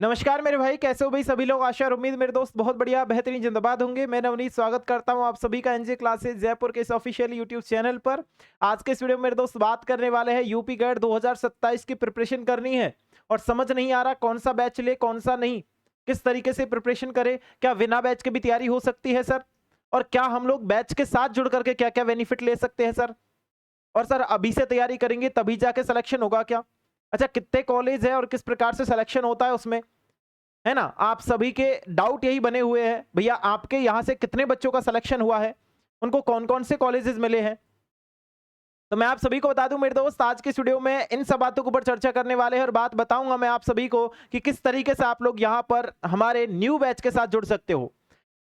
नमस्कार मेरे भाई, कैसे हो भाई सभी लोग। आशा और उम्मीद मेरे दोस्त बहुत बढ़िया बेहतरीन जिंदाबाद होंगे। मैं नवनीत स्वागत करता हूं आप सभी का एनजे क्लासेस जयपुर के इस ऑफिशियल यूट्यूब चैनल पर। आज के इस वीडियो में मेरे दोस्त बात करने वाले हैं यूपी गाइड 2027 की प्रिपरेशन करनी है और समझ नहीं आ रहा कौन सा बैच ले कौन सा नहीं, किस तरीके से प्रिपरेशन करें। क्या बिना बैच के भी तैयारी हो सकती है सर? और क्या हम लोग बैच के साथ जुड़ करके क्या क्या बेनिफिट ले सकते हैं सर? और सर अभी से तैयारी करेंगे तभी जाके सिलेक्शन होगा क्या? अच्छा, कितने कॉलेज है और किस प्रकार से सिलेक्शन होता है उसमें, है ना? आप सभी के डाउट यही बने हुए हैं भैया, आपके यहां से कितने बच्चों का सिलेक्शन हुआ है, उनको कौन कौन से कॉलेजेस मिले हैं। तो मैं आप सभी को बता दूं मेरे दोस्त, आज के वीडियो में इन सब बातों के ऊपर चर्चा करने वाले हैं और बात बताऊंगा मैं आप सभी को कि किस तरीके से आप लोग यहां पर हमारे न्यू बैच के साथ जुड़ सकते हो।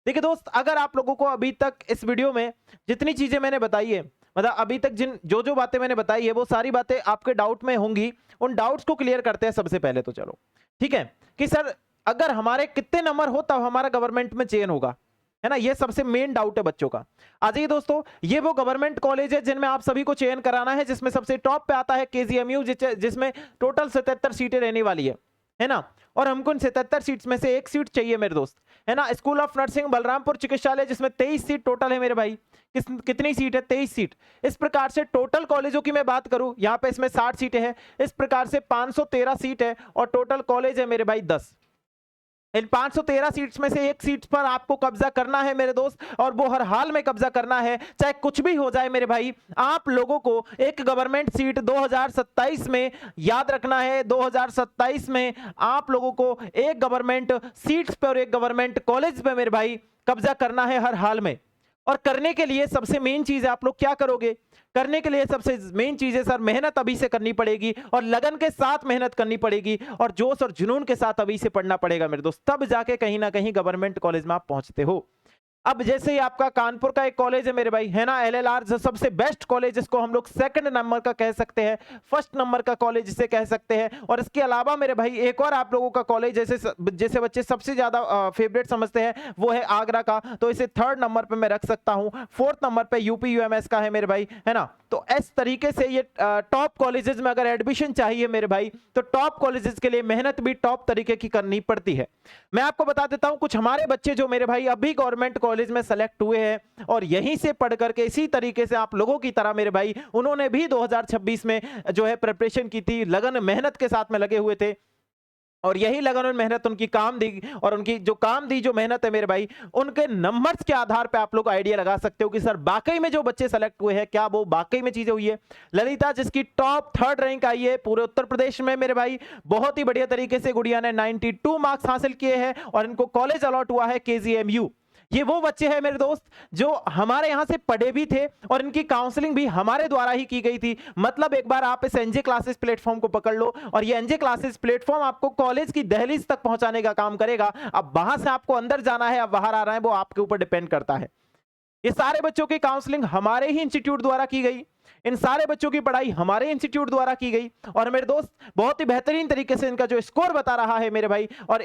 देखिए दोस्त, अगर आप लोगों को अभी तक इस वीडियो में जितनी चीजें मैंने बताई है, मतलब अभी तक जिन जो जो बातें मैंने बताई है वो सारी बातें आपके डाउट में होंगी, उन डाउट्स को क्लियर करते हैं सबसे पहले। तो चलो ठीक है कि सर अगर हमारे कितने नंबर हो तब हमारा गवर्नमेंट में चयन होगा, है ना? ये सबसे मेन डाउट है बच्चों का। आ जाइए दोस्तों, ये वो गवर्नमेंट कॉलेज है जिनमें आप सभी को चयन कराना है, जिसमें सबसे टॉप पे आता है केजीएमयू, जिसमें टोटल 77 सीटें रहने वाली है ना? और हमको इन 77 सीट्स में से एक सीट चाहिए मेरे दोस्त, है ना? स्कूल ऑफ नर्सिंग बलरामपुर चिकित्सालय, जिसमें 23 सीट टोटल है मेरे भाई। कितनी सीट है? 23 सीट। इस प्रकार से टोटल कॉलेजों की मैं बात करूं, यहां पे इसमें 60 सीटें हैं, इस प्रकार से 513 सीट है और टोटल कॉलेज है मेरे भाई 10। इन 513 सीट्स में से एक सीट पर आपको कब्जा करना है मेरे दोस्त, और वो हर हाल में कब्जा करना है, चाहे कुछ भी हो जाए मेरे भाई। आप लोगों को एक गवर्नमेंट सीट 2027 में, याद रखना है 2027 में आप लोगों को एक गवर्नमेंट सीट्स पे और एक गवर्नमेंट कॉलेज पे मेरे भाई कब्जा करना है हर हाल में। और करने के लिए सबसे मेन चीज है, आप लोग क्या करोगे? करने के लिए सबसे मेन चीज है सर, मेहनत अभी से करनी पड़ेगी और लगन के साथ मेहनत करनी पड़ेगी और जोश और जुनून के साथ अभी से पढ़ना पड़ेगा मेरे दोस्त, तब जाके कहीं ना कहीं गवर्नमेंट कॉलेज में आप पहुंचते हो। अब जैसे ही आपका कानपुर का एक कॉलेज है मेरे भाई, है ना, एलएलआर, जो सबसे बेस्ट कॉलेज, जिसको हम लोग सेकंड नंबर का कह सकते हैं, फर्स्ट नंबर का कॉलेज जिसे कह सकते हैं। और इसके अलावा मेरे भाई एक और आप लोगों का कॉलेज जैसे जैसे बच्चे सबसे ज्यादा फेवरेट समझते हैं, वो है आगरा का, तो इसे थर्ड नंबर पे मैं रख सकता हूं। फोर्थ नंबर पे यूपी यूएमएस का है मेरे भाई, है ना? तो इस तरीके से ये टॉप कॉलेजेस में अगर एडमिशन चाहिए मेरे भाई, तो टॉप कॉलेजेस के लिए मेहनत भी टॉप तरीके की करनी पड़ती है। मैं आपको बता देता हूं, कुछ हमारे बच्चे जो मेरे भाई अभी गवर्नमेंट कॉलेज में सेलेक्ट हुए हैं और यहीं से पढ़ करके इसी तरीके से आप लोगों की तरह मेरे भाई उन्होंने भी 2026 में जो है प्रिपरेशन की थी, लगन मेहनत के साथ में लगे हुए थे, और यही लगन और मेहनत उनकी काम दी। और उनकी जो काम दी, जो मेहनत है मेरे भाई, उनके नंबर्स के आधार पे आप लोग आइडिया लगा सकते हो कि सर वाकई में जो बच्चे सेलेक्ट हुए हैं, क्या वो वाकई में चीजें हुई है। ललिता, जिसकी टॉप थर्ड रैंक आई है पूरे उत्तर प्रदेश में मेरे भाई, बहुत ही बढ़िया तरीके से गुड़िया ने 92 मार्क्स हासिल किए हैं और इनको कॉलेज अलॉट हुआ है केजीएमयू। ये वो बच्चे हैं मेरे दोस्त जो हमारे यहां से पढ़े भी थे और इनकी काउंसलिंग भी हमारे द्वारा ही की गई थी। मतलब एक बार आप इस एनजे क्लासेस प्लेटफॉर्म को पकड़ लो और ये एनजे क्लासेस प्लेटफॉर्म आपको कॉलेज की दहलीज तक पहुंचाने का काम करेगा। अब वहां से आपको अंदर जाना है, अब बाहर आ रहा है, वो आपके ऊपर डिपेंड करता है। ये सारे बच्चों की काउंसलिंग हमारे ही इंस्टीट्यूट द्वारा की गई, इन सारे बच्चों की पढ़ाई हमारे इंस्टीट्यूट द्वारा की गई, और मेरे दोस्त बहुत ही बेहतरीन तरीके से इनका जो स्कोर बता रहा है मेरे भाई। और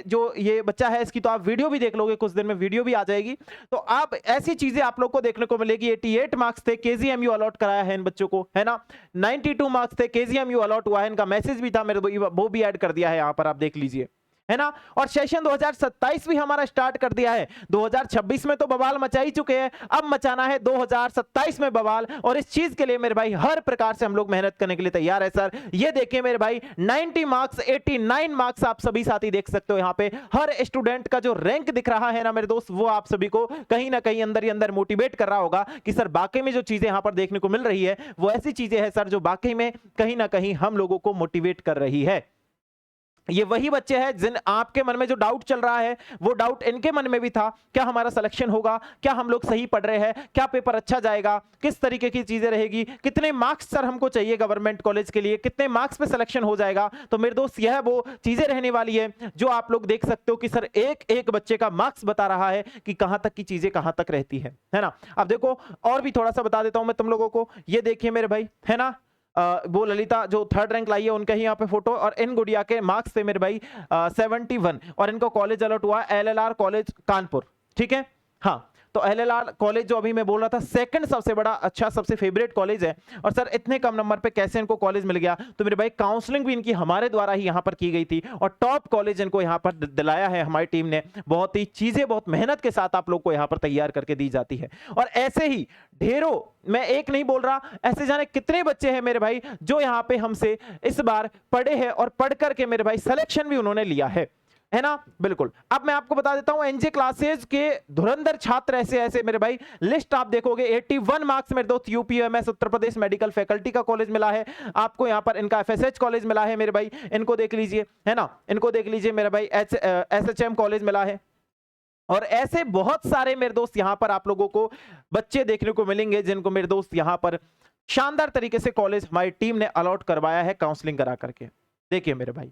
जो ये बच्चा है, इसकी तो आप वीडियो भी देख लोगे, कुछ दिन में वीडियो भी आ जाएगी, तो आप ऐसी चीजें आप लोग को देखने को मिलेगी। 88 मार्क्स थे, केजीएमयू अलॉट कराया है इन बच्चों को, है ना? 92 मार्क्स थे, केजीएमयू अलॉट हुआ है, इनका मैसेज भी था मेरे, वो भी ऐड कर दिया है यहां पर, आप देख लीजिए, है ना? और सेशन 2027 भी हमारा स्टार्ट कर दिया है। 2026 में तो बवाल मचा ही चुके हैं, अब मचाना है 2027 में बवाल, और इस चीज के लिए मेरे भाई हर प्रकार से हम लोग मेहनत करने के लिए तैयार है सर। ये देखिए मेरे भाई, 90 मार्क्स, 89 मार्क्स, आप सभी साथी देख सकते हो यहाँ पे। हर स्टूडेंट का जो रैंक दिख रहा है ना मेरे दोस्त, वो आप सभी को कहीं ना कहीं अंदर ही अंदर मोटिवेट कर रहा होगा कि सर वाकई में जो चीजें यहाँ पर देखने को मिल रही है वो ऐसी चीजें हैं सर जो वाकई में कहीं ना कहीं हम लोगों को मोटिवेट कर रही है। ये वही बच्चे हैं जिन आपके मन में जो डाउट चल रहा है, वो डाउट इनके मन में भी था, क्या हमारा सिलेक्शन होगा, क्या हम लोग सही पढ़ रहे हैं, क्या पेपर अच्छा जाएगा, किस तरीके की चीजें रहेगी, कितने मार्क्स सर हमको चाहिए गवर्नमेंट कॉलेज के लिए, कितने मार्क्स पे सिलेक्शन हो जाएगा। तो मेरे दोस्त यह वो चीजें रहने वाली है जो आप लोग देख सकते हो कि सर एक एक बच्चे का मार्क्स बता रहा है कि कहां तक की चीजें कहां तक रहती है ना? अब देखो और भी थोड़ा सा बता देता हूं मैं तुम लोगों को, ये देखिए मेरे भाई, है ना, वो ललिता जो थर्ड रैंक लाई है उनका ही यहाँ पे फोटो, और इन गुड़िया के मार्क्स थे मेरे भाई 71, और इनको कॉलेज अलॉट हुआ एलएलआर कॉलेज कानपुर, ठीक है? हाँ, तो एलएलआर कॉलेज जो अभी मैं बोल रहा था सेकंड सबसे बड़ा अच्छा सबसे फेवरेट कॉलेज है, और सर इतने कम नंबर पे कैसे इनको कॉलेज मिल गया? तो मेरे भाई काउंसलिंग भी इनकी हमारे द्वारा ही यहाँ पर की गई थी और टॉप कॉलेज इनको यहाँ पर दिलाया है हमारी टीम ने। बहुत ही चीजें बहुत मेहनत के साथ आप लोग को यहाँ पर तैयार करके दी जाती है, और ऐसे ही ढेरों, मैं एक नहीं बोल रहा, ऐसे जाने कितने बच्चे हैं मेरे भाई जो यहाँ पे हमसे इस बार पढ़े हैं और पढ़ करके मेरे भाई सिलेक्शन भी उन्होंने लिया है ना। बिल्कुल। अब मैं आपको बता देता हूं एनजे क्लासेस के धुरंधर छात्र ऐसे ऐसे मेरे भाई, लिस्ट आप देखोगे 81 मार्क्स मेरे दोस्त यूपीएमएस उत्तर प्रदेश मेडिकल फैकल्टी का कॉलेज मिला है आपको, यहां पर इनका एफएसएच कॉलेज मिला है मेरे भाई, इनको देख लीजिए, है ना, इनको देख लीजिए मेरे भाई, एसएचएम कॉलेज मिला है, और ऐसे बहुत सारे मेरे दोस्त यहां पर आप लोगों को बच्चे देखने को मिलेंगे जिनको मेरे दोस्त यहां पर शानदार तरीके से कॉलेज हमारी टीम ने अलॉट करवाया है काउंसलिंग करा करके। देखिए मेरे भाई,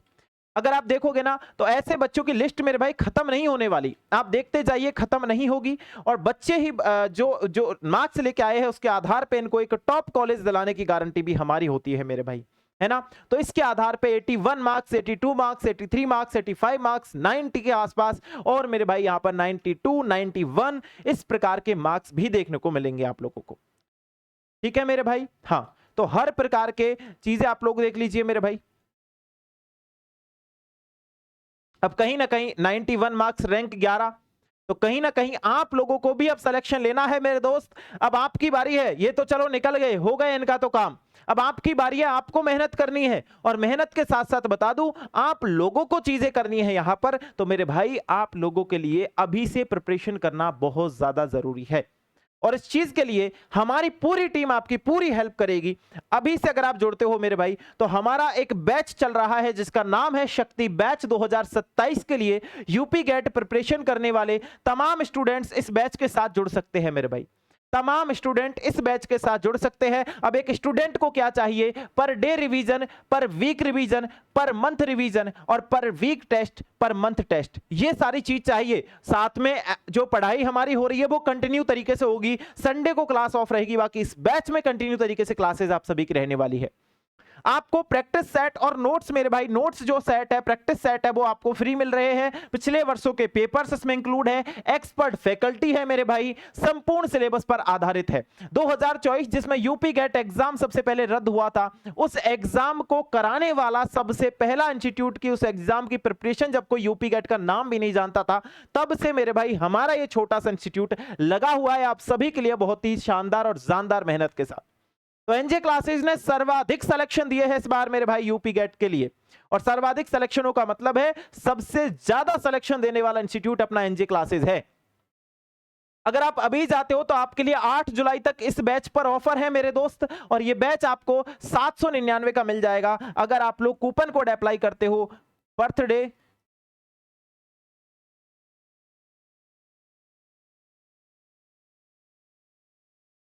अगर आप देखोगे ना तो ऐसे बच्चों की लिस्ट मेरे भाई खत्म नहीं होने वाली, आप देखते जाइए, खत्म नहीं होगी, और बच्चे ही जो जो मार्क्स लेके आए हैं उसके आधार पे इनको एक टॉप कॉलेज दिलाने की गारंटी भी हमारी होती है मेरे भाई, है ना। तो इसके आधार पे 81 मार्क्स, 82 मार्क्स, 83 मार्क्स, 85 मार्क्स, 90 के आसपास, और मेरे भाई यहाँ पर 92, 91 इस प्रकार के मार्क्स भी देखने को मिलेंगे आप लोगों को, ठीक है मेरे भाई। हाँ, तो हर प्रकार के चीजें आप लोग देख लीजिए मेरे भाई। अब कहीं ना कहीं 91 मार्क्स, रैंक 11, तो कहीं ना कहीं आप लोगों को भी अब सिलेक्शन लेना है मेरे दोस्त। अब आपकी बारी है, ये तो चलो निकल गए, हो गए इनका तो काम, अब आपकी बारी है, आपको मेहनत करनी है, और मेहनत के साथ साथ बता दूं आप लोगों को चीजें करनी है यहां पर। तो मेरे भाई आप लोगों के लिए अभी से प्रिपरेशन करना बहुत ज्यादा जरूरी है, और इस चीज के लिए हमारी पूरी टीम आपकी पूरी हेल्प करेगी। अभी से अगर आप जुड़ते हो मेरे भाई तो हमारा एक बैच चल रहा है जिसका नाम है शक्ति बैच 2027 के लिए यूपी गेट प्रिपरेशन करने वाले तमाम स्टूडेंट्स इस बैच के साथ जुड़ सकते हैं मेरे भाई, तमाम स्टूडेंट इस बैच के साथ जुड़ सकते हैं। अब एक स्टूडेंट को क्या चाहिए? Per day revision, per week revision, per month revision, और per week test, per month test, ये सारी चीज चाहिए। साथ में जो पढ़ाई हमारी हो रही है वो कंटिन्यू तरीके से होगी, संडे को क्लास ऑफ रहेगी, बाकी इस बैच में कंटिन्यू तरीके से क्लासेस आप सभी की रहने वाली है। आपको प्रैक्टिस सेट और नोट्स मेरे भाई, नोट्स जो सेट है, प्रैक्टिस सेट है, वो आपको फ्री मिल रहे हैं। पिछले वर्षों के पेपर्स इसमें इंक्लूड है, एक्सपर्ट फैकल्टी है मेरे भाई, संपूर्ण सिलेबस पर आधारित है। 2024 जिसमें यूपी गेट एग्जाम सबसे पहले रद्द हुआ था, उस एग्जाम को कराने वाला सबसे पहला इंस्टीट्यूट की उस एग्जाम की प्रिपरेशन, जब कोई यूपी गेट का नाम भी नहीं जानता था, तब से मेरे भाई हमारा ये छोटा सा इंस्टीट्यूट लगा हुआ है आप सभी के लिए बहुत ही शानदार और जानदार मेहनत के साथ। तो एनजे क्लासेस ने सर्वाधिक सिलेक्शन दिए हैं इस बार मेरे भाई यूपी गेट के लिए, और सर्वाधिक सिलेक्शनों का मतलब है सबसे ज्यादा सिलेक्शन देने वाला इंस्टीट्यूट अपना एनजे क्लासेस है। अगर आप अभी जाते हो तो आपके लिए 8 जुलाई तक इस बैच पर ऑफर है मेरे दोस्त, और ये बैच आपको 799 का मिल जाएगा अगर आप लोग कूपन कोड अप्लाई करते हो बर्थडे,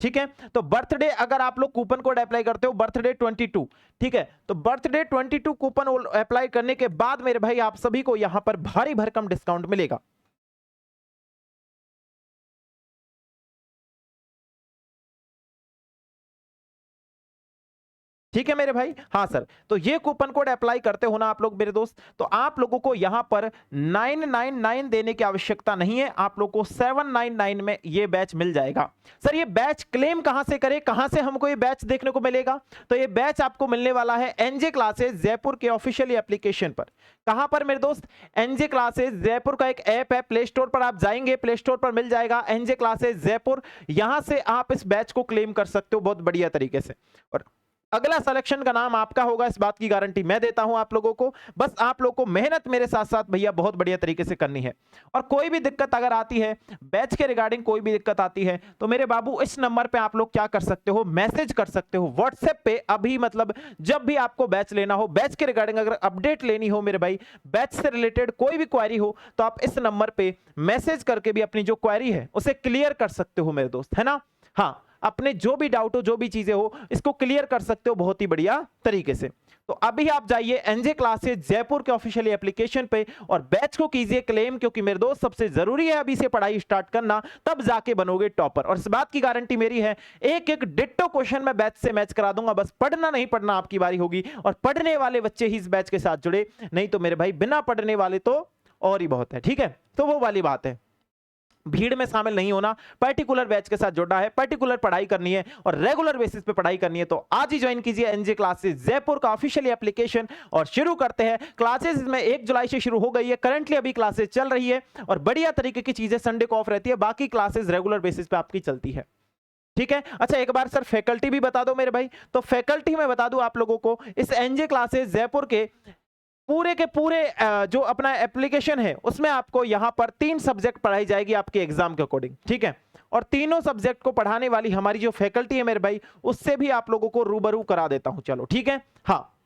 ठीक है। तो बर्थडे अगर आप लोग कूपन कोड अप्लाई करते हो बर्थडे 22, ठीक है, तो बर्थडे 22 कूपन अप्लाई करने के बाद मेरे भाई आप सभी को यहां पर भारी भरकम डिस्काउंट मिलेगा। ठीक है मेरे भाई। हाँ सर, तो ये कूपन कोड अप्लाई करते हो ना आप लोग मेरे दोस्त, तो आप लोगों को यहां पर 999 देने की आवश्यकता नहीं है, आप लोग को 799 में ये बैच मिल जाएगा। सर ये बैच क्लेम कहां से करें, कहां से हमको ये बैच देखने को मिलेगा? तो ये बैच आपको मिलने वाला है एनजे क्लासेस जयपुर के ऑफिशियल एप्लीकेशन पर। कहां पर मेरे दोस्त? एनजे क्लासेस जयपुर का एक ऐप है, प्ले स्टोर पर आप जाएंगे, प्ले स्टोर पर मिल जाएगा एनजे क्लासेस जयपुर, यहां से आप इस बैच को क्लेम कर सकते हो बहुत बढ़िया तरीके से, और अगला सिलेक्शन का नाम आपका होगा, इस बात की गारंटी मैं देता हूं आप लोगों को। बस आप लोगों को मेहनत मेरे साथ साथ भैया बहुत बढ़िया तरीके से करनी है, और कोई भी दिक्कत अगर आती है बैच के रिगार्डिंग, कोई भी दिक्कत आती है तो मेरे बाबू इस नंबर पे आप लोग क्या कर सकते हो, मैसेज कर सकते हो व्हाट्सएप पे। अभी मतलब जब भी आपको बैच लेना हो, बैच के रिगार्डिंग अगर अपडेट लेनी हो मेरे भाई, बैच से रिलेटेड कोई भी क्वेरी हो, तो आप इस नंबर पे मैसेज करके भी अपनी जो क्वेरी है उसे क्लियर कर सकते हो मेरे दोस्त, है ना। हाँ, अपने जो भी डाउट हो, जो भी चीजें हो, इसको क्लियर कर सकते हो बहुत ही बढ़िया तरीके से। तो अभी आप जाइए एनजे क्लासेस जयपुर के ऑफिशियल एप्लीकेशन पे और बैच को कीजिए क्लेम, क्योंकि मेरे दोस्त सबसे जरूरी है अभी से पढ़ाई स्टार्ट करना, तब जाके बनोगे टॉपर। और इस बात की गारंटी मेरी है, एक एक डिट्टो क्वेश्चन मैं बैच से मैच करा दूंगा, बस पढ़ना नहीं पढ़ना आपकी बारी होगी, और पढ़ने वाले बच्चे ही इस बैच के साथ जुड़े, नहीं तो मेरे भाई बिना पढ़ने वाले तो और ही बहुत है, ठीक है। तो वो वाली बात है। भीड़ में शामिल नहीं होना, पर्टिकुलर बैच के साथ जुड़ना है, पर्टिकुलर पढ़ाई करनी है और रेगुलर बेसिस पे पढ़ाई करनी है, तो आज ही ज्वाइन कीजिए एनजे क्लासेस जयपुर का ऑफिशियली एप्लीकेशन और शुरू करते हैं क्लासेस। इसमें 1 जुलाई से शुरू हो गई है, करंटली अभी क्लासेस चल रही है और बढ़िया तरीके की चीजें, संडे को ऑफ रहती है, बाकी क्लासेस रेगुलर बेसिस पे आपकी चलती है। ठीक है, अच्छा एक बार सर फैकल्टी भी बता दो मेरे भाई। तो फैकल्टी में बता दूं आप लोगों को, इस एनजे क्लासेस जयपुर के पूरे जो अपना एप्लीकेशन है उसमें आपको यहां पर 3 सब्जेक्ट पढ़ाई जाएगी आपके एग्जाम के अकॉर्डिंग। ठीक है, और तीनों सब्जेक्ट को पढ़ाने वाली हमारी जो फैकल्टी है मेरे भाई, उससे भी आप लोगों को रूबरू करा देता हूं। चलो ठीक है, हाँ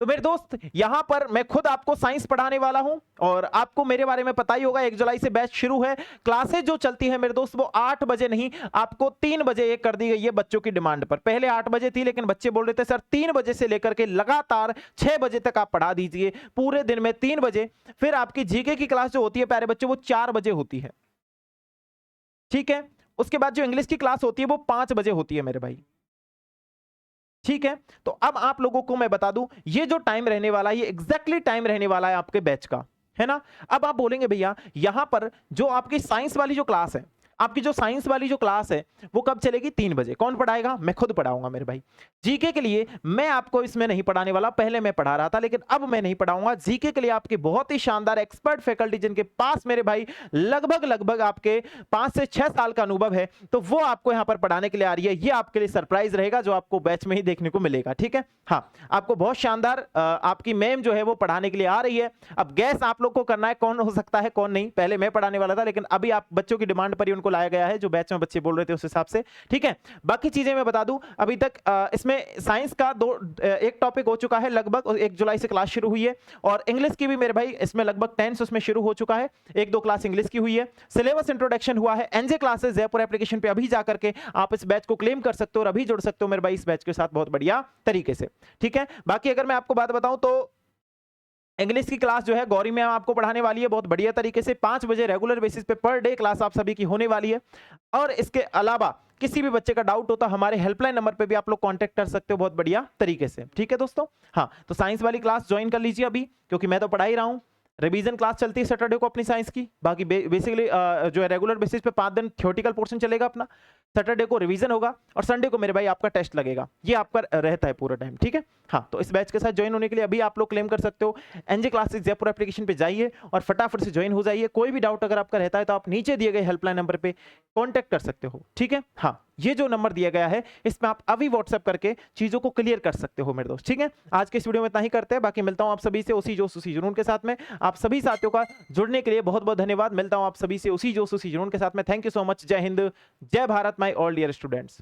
तो मेरे दोस्त यहां पर मैं खुद आपको साइंस पढ़ाने वाला हूं और आपको मेरे बारे में पता ही होगा, 1 जुलाई से बैच शुरू है। क्लासेस जो चलती है मेरे दोस्त वो 8 बजे नहीं, आपको 3 बजे ये कर दी गई है बच्चों की डिमांड पर। पहले 8 बजे थी लेकिन बच्चे बोल रहे थे सर 3 बजे से लेकर के लगातार 6 बजे तक आप पढ़ा दीजिए, पूरे दिन में 3 बजे। फिर आपकी जीके की क्लास जो होती है प्यारे बच्चों वो 4 बजे होती है। ठीक है, उसके बाद जो इंग्लिश की क्लास होती है वो 5 बजे होती है मेरे भाई। ठीक है, तो अब आप लोगों को मैं बता दूं ये जो टाइम रहने वाला है ये एग्जैक्टली टाइम रहने वाला है आपके बैच का, है ना। अब आप बोलेंगे भैया यहां पर जो आपकी साइंस वाली जो क्लास है, आपकी जो साइंस वाली जो क्लास है वो कब चलेगी? 3 बजे। कौन पढ़ाएगा? मैं खुद पढ़ाऊंगा मेरे भाई। जीके के लिए मैं आपको इसमें नहीं पढ़ाने वाला, पहले मैं पढ़ा रहा था लेकिन अब मैं नहीं पढ़ाऊंगा। जीके के लिए आपकी बहुत ही शानदार एक्सपर्ट फैकल्टी जिनके पास मेरे भाई लगभग आपके 5 से 6 साल का अनुभव है, तो वो आपको यहां पर पढ़ाने के लिए आ रही है। ये आपके लिए सरप्राइज रहेगा जो आपको बैच में ही देखने को मिलेगा। ठीक है, हाँ आपको बहुत शानदार आपकी मैम जो है वो पढ़ाने के लिए आ रही है। अब गैस आप लोग को करना है कौन हो सकता है कौन नहीं। पहले मैं पढ़ाने वाला था लेकिन अभी आप बच्चों की डिमांड पर ही उनको लाया गया है, जो बैच में बच्चे बोल रहे थे उस हिसाब से। ठीक है, बाकी चीजें मैं बता दूं, अभी तक इसमें साइंस का एक टॉपिक हो चुका है लगभग, 1 जुलाई से क्लास शुरू हुई है। और इंग्लिश की भी मेरे भाई इसमें लगभग टेंस उसमें शुरू हो चुका है, 1-2 क्लास इंग्लिश की हुई है। सिलेबस इंट्रोडक्शन हुआ है। एनजे क्लासेस जयपुर एप्लीकेशन पे अभी जाकर के आप इस बैच को क्लेम कर सकते हो और अभी जुड़ सकते हो मेरे भाई इस बैच के साथ बहुत बढ़िया तरीके से। ठीक है, बाकी अगर मैं आपको बात बताऊं तो इंग्लिश की क्लास जो है गौरी मैम आपको पढ़ाने वाली है बहुत बढ़िया तरीके से। 5 बजे रेगुलर बेसिस पे पर डे क्लास आप सभी की होने वाली है। और इसके अलावा किसी भी बच्चे का डाउट होता हमारे हेल्पलाइन नंबर पे भी आप लोग कांटेक्ट कर सकते हो बहुत बढ़िया तरीके से। ठीक है दोस्तों, हाँ तो साइंस वाली क्लास ज्वाइन कर लीजिए अभी, क्योंकि मैं तो पढ़ा ही रहा हूँ। रिवीजन क्लास चलती है सैटरडे को अपनी साइंस की। बाकी बेसिकली जो है रेगुलर बेसिस पे 5 दिन थ्योरेटिकल पोर्शन चलेगा अपना, सैटरडे को रिवीजन होगा और संडे को मेरे भाई आपका टेस्ट लगेगा। ये आपका रहता है पूरा टाइम। ठीक है, हाँ तो इस बैच के साथ ज्वाइन होने के लिए अभी आप लोग क्लेम कर सकते हो। एनजे क्लासेस जयपुर एप्लीकेशन पे जाइए और फटाफट से ज्वाइन हो जाइए। कोई भी डाउट अगर आपका रहता है तो आप नीचे दिए गए हेल्पलाइन नंबर पे कांटेक्ट कर सकते हो। ठीक है, हाँ ये जो नंबर दिया गया है इसमें आप अभी व्हाट्सएप करके चीजों को क्लियर कर सकते हो मेरे दोस्त। ठीक है, आज के इस वीडियो में इतना ही करते हैं, बाकी मिलता हूं आप सभी से उसी जोश उसी जुनून के साथ में। आप सभी साथियों का जुड़ने के लिए बहुत बहुत धन्यवाद। मिलता हूं आप सभी से उसी जोश उसी जुनून के साथ में। Thank you so much. जय हिंद, जय Bharat my all dear students.